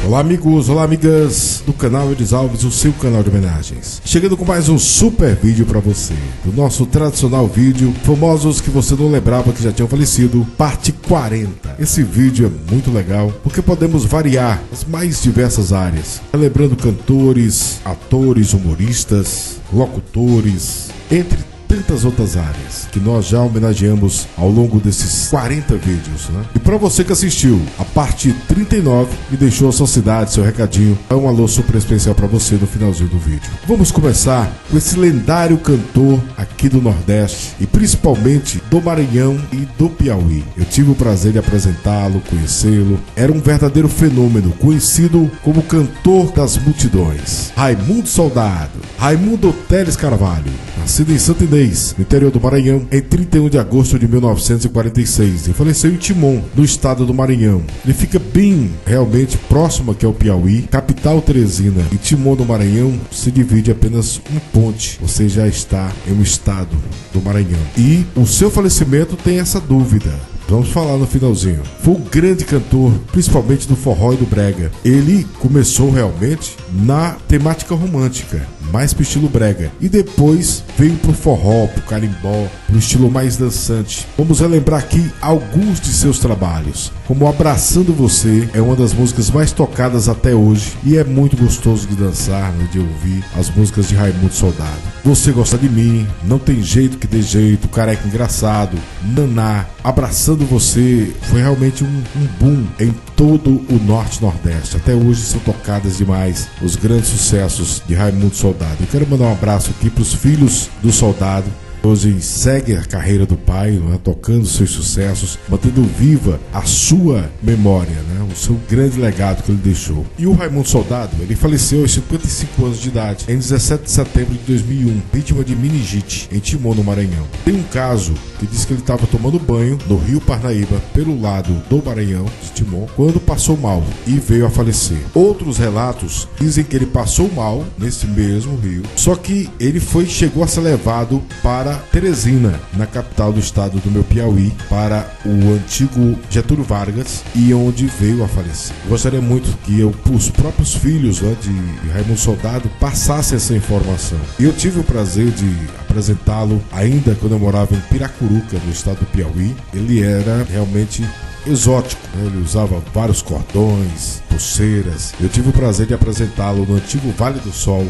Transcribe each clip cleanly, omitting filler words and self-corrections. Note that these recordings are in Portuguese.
Olá amigos, olá amigas do canal Elis Alves, o seu canal de homenagens. Chegando com mais um super vídeo pra você, do nosso tradicional vídeo famosos que você não lembrava que já tinham falecido, parte 40. Esse vídeo é muito legal porque podemos variar as mais diversas áreas, lembrando cantores, atores, humoristas, locutores, entre tantas outras áreas que nós já homenageamos ao longo desses 40 vídeos, né? E para você que assistiu a parte 39 e deixou a sua cidade, seu recadinho, é um alô super especial para você no finalzinho do vídeo. Vamos começar com esse lendário cantor aqui do Nordeste e principalmente do Maranhão e do Piauí. Eu tive o prazer de apresentá-lo, conhecê-lo. Era um verdadeiro fenômeno, conhecido como cantor das multidões. Raimundo Soldado, Raimundo Teles Carvalho, nascido em Santa Inês, no interior do Maranhão, em 31 de agosto de 1946 e faleceu em Timon, no estado do Maranhão. Ele fica bem, realmente próximo aqui ao Piauí, capital Teresina, e Timon do Maranhão se divide apenas um ponte. Você já está em um estado do Maranhão. E o seu falecimento tem essa dúvida. Vamos falar no finalzinho. Foi um grande cantor, principalmente do forró e do brega. Ele começou realmente na temática romântica, mais pro estilo brega, e depois veio pro forró, pro carimbó, pro estilo mais dançante. Vamos relembrar aqui alguns de seus trabalhos, como Abraçando Você, é uma das músicas mais tocadas até hoje e é muito gostoso de dançar, né, de ouvir as músicas de Raimundo Soldado. Você Gosta de Mim, Não Tem Jeito Que Dê Jeito, Careca Engraçado, Naná. Abraçando Você foi realmente um boom em todo o Norte e Nordeste. Até hoje são tocadas demais os grandes sucessos de Raimundo Soldado. Eu quero mandar um abraço aqui para os filhos do Soldado. Hoje segue a carreira do pai, né, tocando seus sucessos, mantendo viva a sua memória, né, o seu grande legado que ele deixou. E o Raimundo Soldado, ele faleceu aos 55 anos de idade, em 17 de setembro de 2001, vítima de meningite, em Timon, no Maranhão. Tem um caso que diz que ele estava tomando banho no rio Parnaíba, pelo lado do Maranhão, de Timon, quando passou mal e veio a falecer. Outros relatos dizem que ele passou mal nesse mesmo rio, só que ele chegou a ser levado para Teresina, na capital do estado do meu Piauí, para o antigo Getúlio Vargas, e onde veio a falecer. Eu gostaria muito que os próprios filhos, né, de Raimundo Soldado passassem essa informação. E eu tive o prazer de apresentá-lo ainda quando eu morava em Piracuruca, no estado do Piauí. Ele era realmente exótico, né? Ele usava vários cordões, pulseiras. Eu tive o prazer de apresentá-lo no antigo Vale do Sol,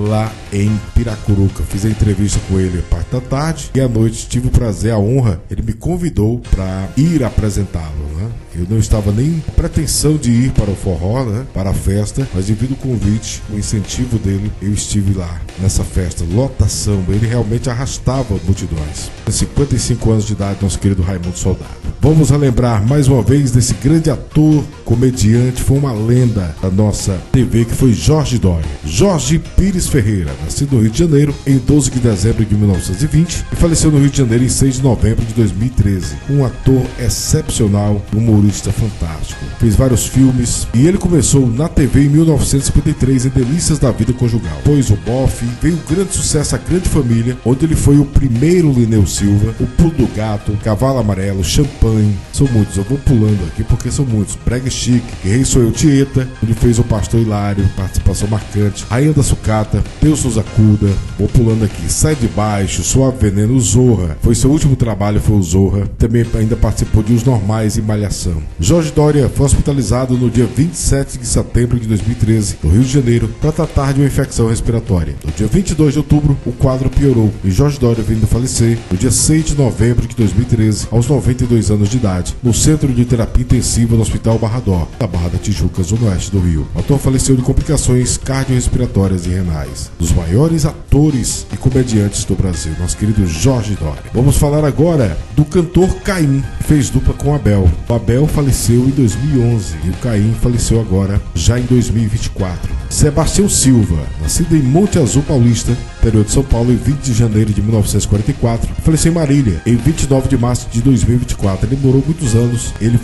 lá em Piracuruca. Fiz a entrevista com ele a parte da tarde e à noite tive o prazer, a honra, ele me convidou para ir apresentá-lo, né? Eu não estava nem com pretensão de ir para o forró, né, para a festa, mas devido ao convite, o incentivo dele, eu estive lá nessa festa, lotação. Ele realmente arrastava multidões. Com 55 anos de idade, nosso querido Raimundo Soldado. Vamos relembrar mais uma vez desse grande ator, comediante, foi uma lenda da nossa TV, que foi Jorge Dória. Jorge Pires Ferreira, nascido no Rio de Janeiro em 12 de dezembro de 1920 e faleceu no Rio de Janeiro em 6 de novembro de 2013. Um ator excepcional, humorista fantástico. Fez vários filmes e ele começou na TV em 1953 em Delícias da Vida Conjugal. Pois o Bofe, veio um grande sucesso, A Grande Família, onde ele foi o primeiro Lineu Silva, o Pulo do Gato, Cavalo Amarelo, Champanhe. São muitos, eu vou pulando aqui porque são muitos. Brega Chique, Rei Sou Eu Tieta, onde fez o Pastor Hilário, participação marcante. Rainha da Sucata, Deus nos acuda, vou pulando aqui. Sai de Baixo, Suave Veneno, Zorra. Foi seu último trabalho, foi o Zorra. Também ainda participou de Os Normais e Malhação. Jorge Dória foi hospitalizado no dia 27 de setembro de 2013, no Rio de Janeiro, para tratar de uma infecção respiratória. No dia 22 de outubro, o quadro piorou e Jorge Dória vindo a falecer no dia 6 de novembro de 2013, aos 92 anos de idade, no Centro de Terapia Intensiva do Hospital Barra d'Or, da Barra da Tijuca, zona oeste do Rio. O ator faleceu de complicações cardiorrespiratórias e renais. Dos maiores atores e comediantes do Brasil, nosso querido Jorge Dória. Vamos falar agora do cantor Caim, que fez dupla com Abel. O Abel faleceu em 2011 e o Caim faleceu agora, já em 2024. Sebastião Silva, nascido em Monte Azul Paulista, interior de São Paulo, em 20 de janeiro de 1944, faleceu em Marília em 29 de março de 2024. Ele morou muitos anos, ele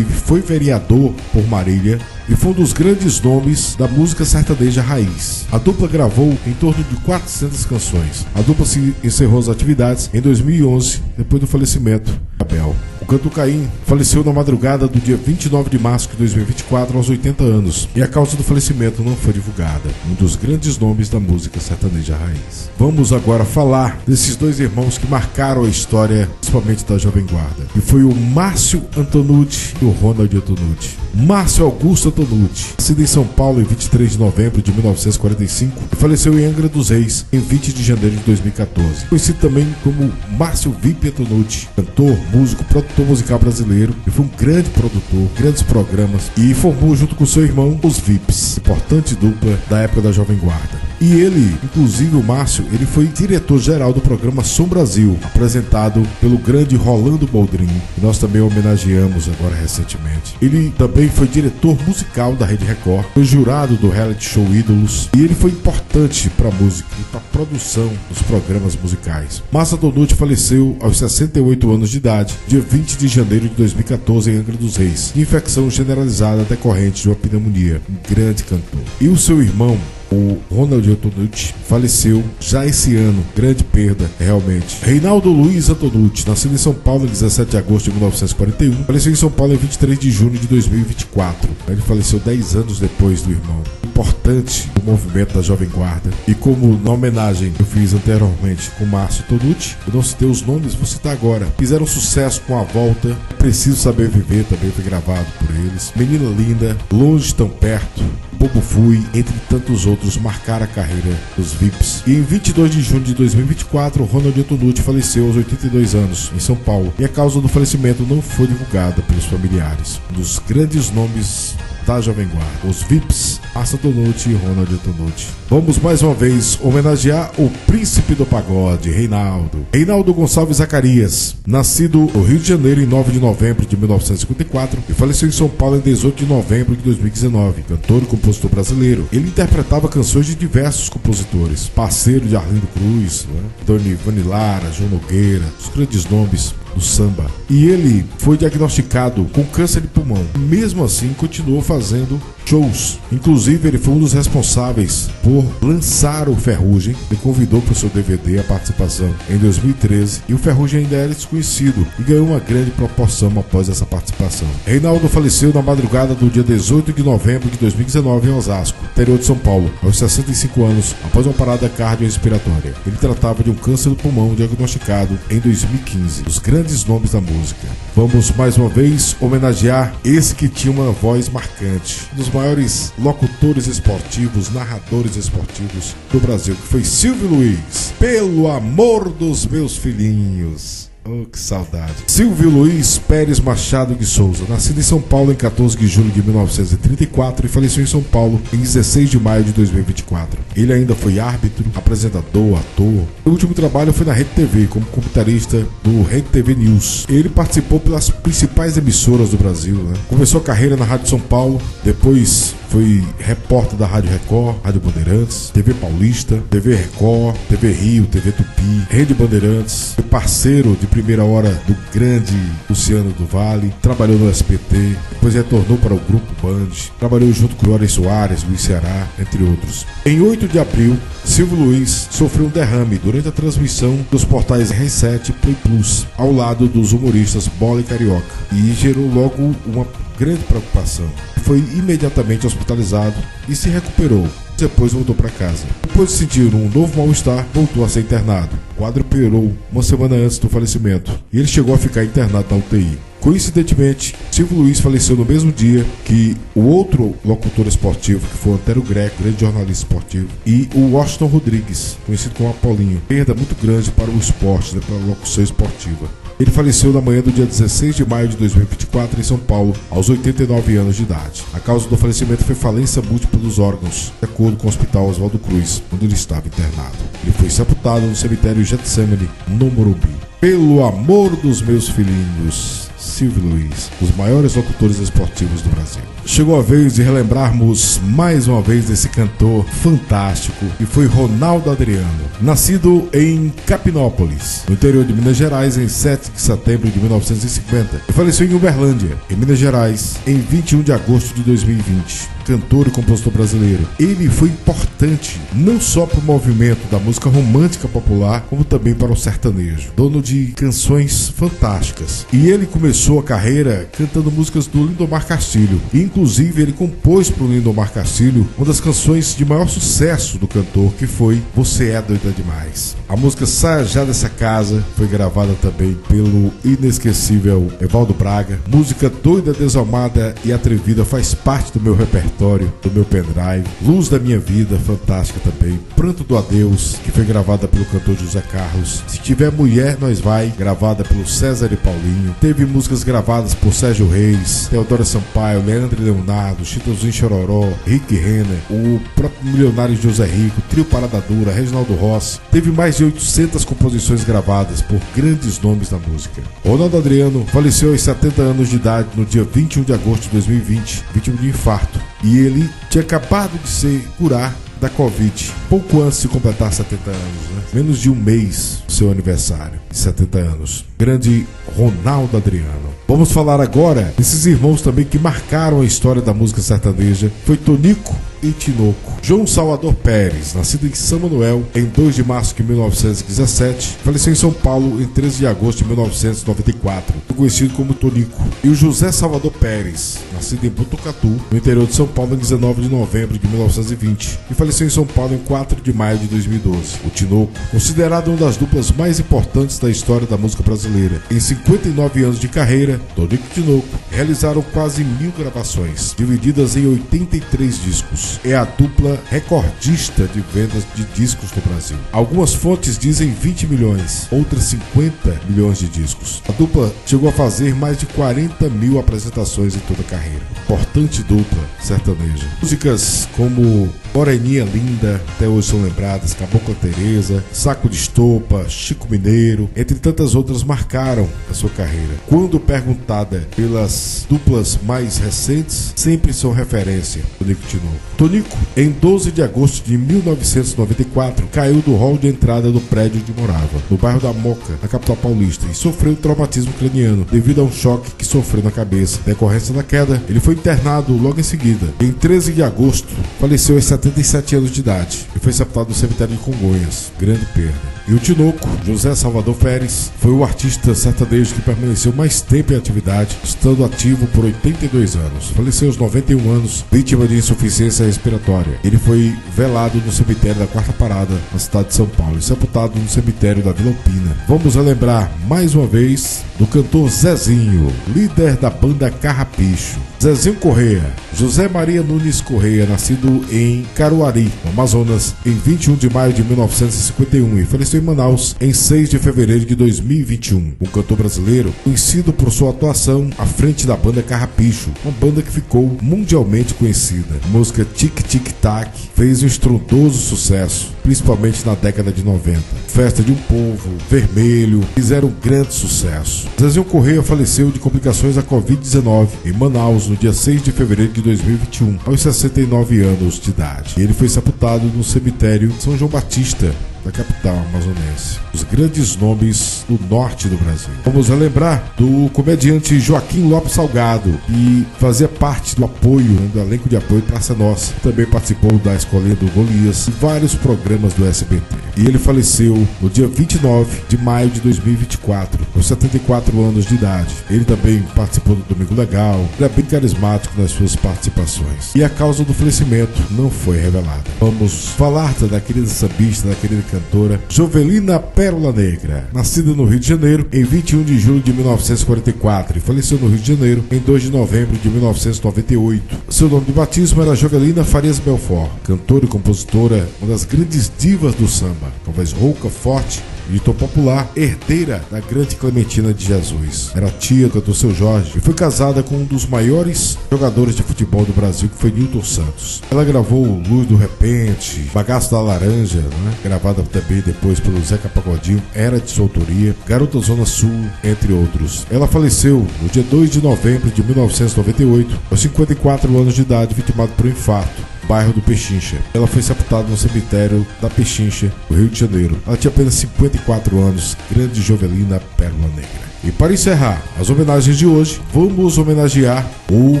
foi vereador por Marília e foi um dos grandes nomes da música sertaneja raiz. A dupla gravou em torno de 400 canções. A dupla se encerrou as atividades em 2011, depois do falecimento de Abel. O cantor Caim faleceu na madrugada do dia 29 de março de 2024 aos 80 anos, e a causa do falecimento não foi divulgada. Um dos grandes nomes da música sertaneja raiz. Vamos agora falar desses dois irmãos que marcaram a história, principalmente da Jovem Guarda, que foi o Márcio Antonucci e o Ronald Antonucci. Márcio Augusto Antonucci, nascido em São Paulo em 23 de novembro de 1945 e faleceu em Angra dos Reis em 20 de janeiro de 2014. Conhecido também como Márcio Vip Antonucci, cantor, músico, produtor musical brasileiro, e foi um grande produtor, grandes programas, e formou junto com seu irmão os Vips, importante dupla da época da Jovem Guarda. E ele, inclusive o Márcio, ele foi diretor-geral do programa Som Brasil, apresentado pelo grande Rolando Boldrin, que nós também homenageamos agora recentemente. Ele também foi diretor musical da Rede Record, foi jurado do reality show Ídolos, e ele foi importante para a música e para a produção dos programas musicais. Márcio Antonucci faleceu aos 68 anos de idade, dia 20 de janeiro de 2014 em Angra dos Reis, de infecção generalizada decorrente de uma pneumonia. Um grande cantor. E o seu irmão, o Ronald Antonucci, faleceu já esse ano, grande perda, realmente. Reinaldo Luiz Antonucci, nascido em São Paulo em 17 de agosto de 1941, faleceu em São Paulo em 23 de junho de 2024. Ele faleceu 10 anos depois do irmão. Importante do movimento da Jovem Guarda. E como na homenagem que eu fiz anteriormente com Márcio Antonucci, eu não citei os nomes, vou citar agora. Fizeram sucesso com a volta, Preciso Saber Viver, também foi gravado por eles. Menina Linda, Longe Tão Perto, Bobo Fui, entre tantos outros, marcaram a carreira dos Vips. E em 22 de junho de 2024, Ronald Antonucci faleceu aos 82 anos, em São Paulo, e a causa do falecimento não foi divulgada pelos familiares. Um dos grandes nomes da Jovem Guarda, os Vips, Márcio Antonucci e Ronald Antonucci. Vamos mais uma vez homenagear o príncipe do pagode, Reinaldo Gonçalves Zacarias, nascido no Rio de Janeiro em 9 de novembro de 1954 e faleceu em São Paulo em 18 de novembro de 2019, cantor e compositor brasileiro. Ele interpretava canções de diversos compositores, parceiro de Arlindo Cruz, Doni Vanilara, João Nogueira, os grandes nomes do samba. E ele foi diagnosticado com câncer de pulmão. Mesmo assim, continuou fazendo shows. Inclusive, ele foi um dos responsáveis por lançar o Ferrugem. Ele convidou para o seu DVD a participação em 2013 e o Ferrugem ainda era desconhecido e ganhou uma grande proporção após essa participação. Reinaldo faleceu na madrugada do dia 18 de novembro de 2019 em Osasco, interior de São Paulo, aos 65 anos, após uma parada cardiorrespiratória. Ele tratava de um câncer do pulmão diagnosticado em 2015. Os grandes nomes da música. Vamos mais uma vez homenagear esse que tinha uma voz marcante, um dos maiores locutores esportivos, narradores esportivos do Brasil, que foi Silvio Luiz. Pelo amor dos meus filhinhos. Oh, que saudade. Silvio Luiz Pérez Machado de Souza, nascido em São Paulo em 14 de julho de 1934 e faleceu em São Paulo em 16 de maio de 2024. Ele ainda foi árbitro, apresentador, ator. O último trabalho foi na Rede TV, como comentarista do Rede TV News. Ele participou pelas principais emissoras do Brasil, Começou a carreira na Rádio São Paulo, depois foi repórter da Rádio Record, Rádio Bandeirantes, TV Paulista, TV Record, TV Rio, TV Tupi, Rede Bandeirantes. Foi parceiro de primeira hora do grande Luciano do Vale, trabalhou no SBT, depois retornou para o Grupo Band, trabalhou junto com Lore Soares, Luiz Ceará, entre outros. Em 8 de abril, Silvio Luiz sofreu um derrame durante a transmissão dos portais R7 e Play Plus, ao lado dos humoristas Bola e Carioca, e gerou logo uma grande preocupação. Foi imediatamente hospitalizado e se recuperou. Depois voltou para casa. Depois de sentir um novo mal-estar, voltou a ser internado. O quadro piorou uma semana antes do falecimento e ele chegou a ficar internado na UTI. Coincidentemente, Silvio Luiz faleceu no mesmo dia que o outro locutor esportivo, que foi o Antero Greco, grande jornalista esportivo, e o Washington Rodrigues, conhecido como Apolinho. Perda muito grande para o esporte, para a locução esportiva. Ele faleceu na manhã do dia 16 de maio de 2024 em São Paulo, aos 89 anos de idade. A causa do falecimento foi falência múltipla dos órgãos, de acordo com o Hospital Oswaldo Cruz, onde ele estava internado. Ele foi sepultado no cemitério Getsemane, no Morumbi. Pelo amor dos meus filhinhos, Silvio Luiz, os maiores locutores esportivos do Brasil. Chegou a vez de relembrarmos mais uma vez desse cantor fantástico, que foi Ronaldo Adriano, nascido em Capinópolis, no interior de Minas Gerais, em 7 de setembro de 1950, e faleceu em Uberlândia, em Minas Gerais, em 21 de agosto de 2020. cantor e compositor brasileiro. Ele foi importante não só para o movimento da música romântica popular, como também para o sertanejo. Dono de canções fantásticas. E ele começou a carreira cantando músicas do Lindomar Castilho. E, inclusive, ele compôs para o Lindomar Castilho uma das canções de maior sucesso do cantor, que foi Você é Doida Demais. A música Saia Já Dessa Casa foi gravada também pelo inesquecível Evaldo Braga. Música Doida, Desalmada e Atrevida faz parte do meu repertório, do meu pendrive. Luz da Minha Vida, fantástica também. Pranto do Adeus, que foi gravada pelo cantor José Carlos. Se Tiver Mulher, Nós Vai, gravada pelo César e Paulinho. Teve músicas gravadas por Sérgio Reis, Teodora Sampaio, Leandro e Leonardo, Chitãozinho Chororó, Rick Renner, o próprio milionário José Rico, Trio Parada Dura, Reginaldo Rossi. Teve mais de 800 composições gravadas por grandes nomes da música. Ronaldo Adriano faleceu aos 70 anos de idade no dia 21 de agosto de 2020, vítima de infarto. E ele tinha acabado de se curar da Covid, pouco antes de completar 70 anos, né? Menos de um mês do seu aniversário, de 70 anos. Grande Ronaldo Adriano. Vamos falar agora desses irmãos também que marcaram a história da música sertaneja. Foi Tonico e Tinoco. João Salvador Pérez, nascido em São Manuel em 2 de março de 1917, faleceu em São Paulo em 13 de agosto de 1994, conhecido como Tonico. E o José Salvador Pérez, nascido em Botucatu, no interior de São Paulo, em 19 de novembro de 1920, e faleceu em São Paulo em 4 de maio de 2012. O Tinoco, considerado uma das duplas mais importantes da história da música brasileira. Em 59 anos de carreira, Tonico e Tinoco realizaram quase 1000 gravações, divididas em 83 discos. É a dupla recordista de vendas de discos no Brasil. Algumas fontes dizem 20 milhões, outras 50 milhões de discos. A dupla chegou a fazer mais de 40 mil apresentações em toda a carreira. Importante dupla sertaneja. Músicas como Moreninha Linda, até hoje são lembradas, Cabocla Teresa, Saco de Estopa, Chico Mineiro, entre tantas outras, marcaram a sua carreira. Quando perguntada pelas duplas mais recentes, sempre são referência Tonico e Tinoco. Tonico, em 12 de agosto de 1994, caiu do hall de entrada do prédio onde morava, no bairro da Moca, na capital paulista, e sofreu traumatismo craniano devido a um choque que sofreu na cabeça. Decorrência da queda, ele foi internado logo em seguida. Em 13 de agosto, faleceu aos 77 anos de idade e foi sepultado no cemitério de Congonhas. Grande perda. E o Tinoco, José Salvador Pérez, foi o artista sertanejo que permaneceu mais tempo em atividade, estando ativo por 82 anos. Faleceu aos 91 anos, vítima de insuficiência respiratória. Ele foi velado no cemitério da Quarta Parada, na cidade de São Paulo, e sepultado no cemitério da Vila Alpina. Vamos relembrar mais uma vez do cantor Zezinho, líder da banda Carrapicho. Zezinho Correia, José Maria Nunes Correia, nascido em Caruarí, no Amazonas, em 21 de maio de 1951 e faleceu em Manaus em 6 de fevereiro de 2021. Um cantor brasileiro conhecido por sua atuação à frente da banda Carrapicho, uma banda que ficou mundialmente conhecida. A música Tic Tic Tac fez um estrondoso sucesso, principalmente na década de 90. Festa de um Povo, Vermelho, fizeram um grande sucesso. Zezinho Correia faleceu de complicações da Covid-19 em Manaus no dia 6 de fevereiro de 2021, aos 69 anos de idade. Ele foi sepultado no cemitério São João Batista, da capital amazonense. Os grandes nomes do norte do Brasil. Vamos relembrar do comediante Joaquim Lopes Salgado, que fazia parte do apoio, do elenco de apoio Praça Nossa. Também participou da Escolinha do Golias e vários programas do SBT. E ele faleceu no dia 29 de maio de 2024, aos 74 anos de idade. Ele também participou do Domingo Legal, ele é bem carismático nas suas participações. E a causa do falecimento não foi revelada. Vamos falar da querida sambista, da querida cantora Jovelina Pérola Negra, nascida no Rio de Janeiro em 21 de julho de 1944 e faleceu no Rio de Janeiro em 2 de novembro de 1998. Seu nome de batismo era Jovelina Farias Belfort, cantora e compositora, uma das grandes divas do samba, com voz rouca, forte, de tom popular, herdeira da grande Clementina de Jesus. Era tia do cantor Seu Jorge e foi casada com um dos maiores jogadores de futebol do Brasil, que foi Nilton Santos. Ela gravou Luz do Repente, Bagaço da Laranja, né? Gravada também depois pelo Zeca Pagodinho, era de sua autoria, Garota Zona Sul, entre outros. Ela faleceu no dia 2 de novembro de 1998, aos 54 anos de idade, vitimada por um infarto, bairro do Pechincha. Ela foi sepultada no cemitério da Pechincha, no Rio de Janeiro. Ela tinha apenas 54 anos, grande Jovelina Pérola Negra. E para encerrar as homenagens de hoje, vamos homenagear o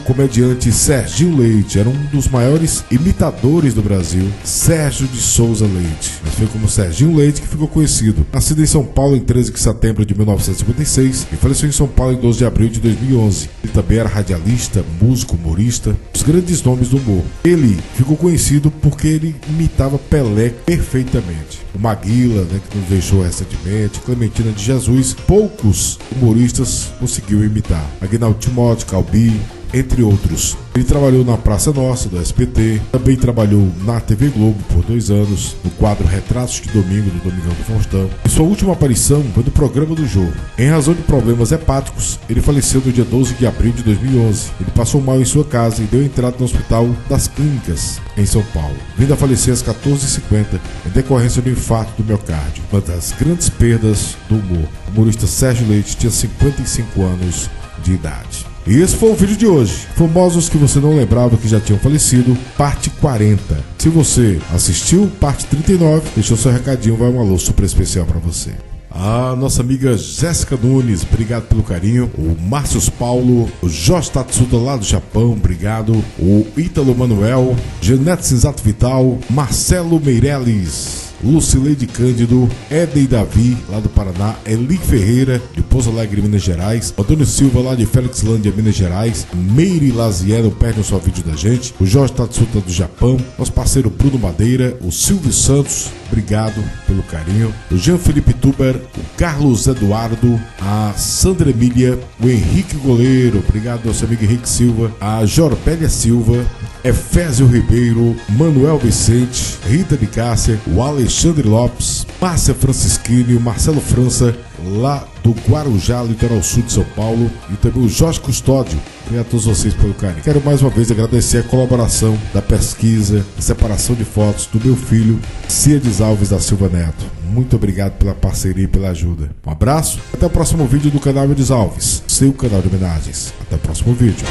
comediante Serginho Leite. Era um dos maiores imitadores do Brasil, Sérgio de Souza Leite. Mas foi como Serginho Leite que ficou conhecido. Nascido em São Paulo em 13 de setembro de 1956 e faleceu em São Paulo em 12 de abril de 2011. Ele também era radialista, músico, humorista, os grandes nomes do humor. Ele ficou conhecido porque ele imitava Pelé perfeitamente. O Maguila, que nos deixou recentemente, Clementina de Jesus, poucos humoristas conseguiu imitar. Aguinaldo Timóteo, Calbi, entre outros. Ele trabalhou na Praça Nossa, do SBT, também trabalhou na TV Globo por 2 anos, no quadro Retratos de Domingo, do Domingão do Faustão. E sua última aparição foi no programa do Jô. Em razão de problemas hepáticos, ele faleceu no dia 12 de abril de 2011. Ele passou mal em sua casa e deu entrada no Hospital das Clínicas, em São Paulo, vindo a falecer às 14h50 em decorrência do infarto do miocárdio. Uma das grandes perdas do humor. O humorista Sérgio Leite tinha 55 anos de idade. E esse foi o vídeo de hoje. Famosos que você não lembrava que já tinham falecido, parte 40. Se você assistiu, parte 39, deixou seu recadinho, vai um alô super especial pra você. A nossa amiga Jéssica Nunes, obrigado pelo carinho. O Márcio Paulo, o Jorge Tatsuda lá do Japão, obrigado. O Ítalo Manuel, Janete Cinzato Vital, Marcelo Meirelles, Lucileide Cândido, Éden Davi, lá do Paraná, Eli Ferreira, de Pouso Alegre, Minas Gerais, Antônio Silva, lá de Felixlândia, Minas Gerais, Meire Lazier, não perde um só vídeo da gente, o Jorge Tatsuta do Japão, nosso parceiro Bruno Madeira, o Silvio Santos, obrigado pelo carinho, o Jean Felipe Tuber, o Carlos Eduardo, a Sandra Emília, o Henrique Goleiro, obrigado nosso amigo Henrique Silva, a Jorbélia Silva, Efésio Ribeiro, Manuel Vicente, Rita de Cássia, o Alexandre Lopes, Márcia Francisquini, o Marcelo França, lá do Guarujá, litoral sul de São Paulo, e também o Jorge Custódio. Obrigado a todos vocês pelo carinho. Quero mais uma vez agradecer a colaboração da pesquisa, da separação de fotos do meu filho, Ciades Alves da Silva Neto. Muito obrigado pela parceria e pela ajuda. Um abraço, até o próximo vídeo do canal Ciades Alves, seu canal de homenagens. Até o próximo vídeo.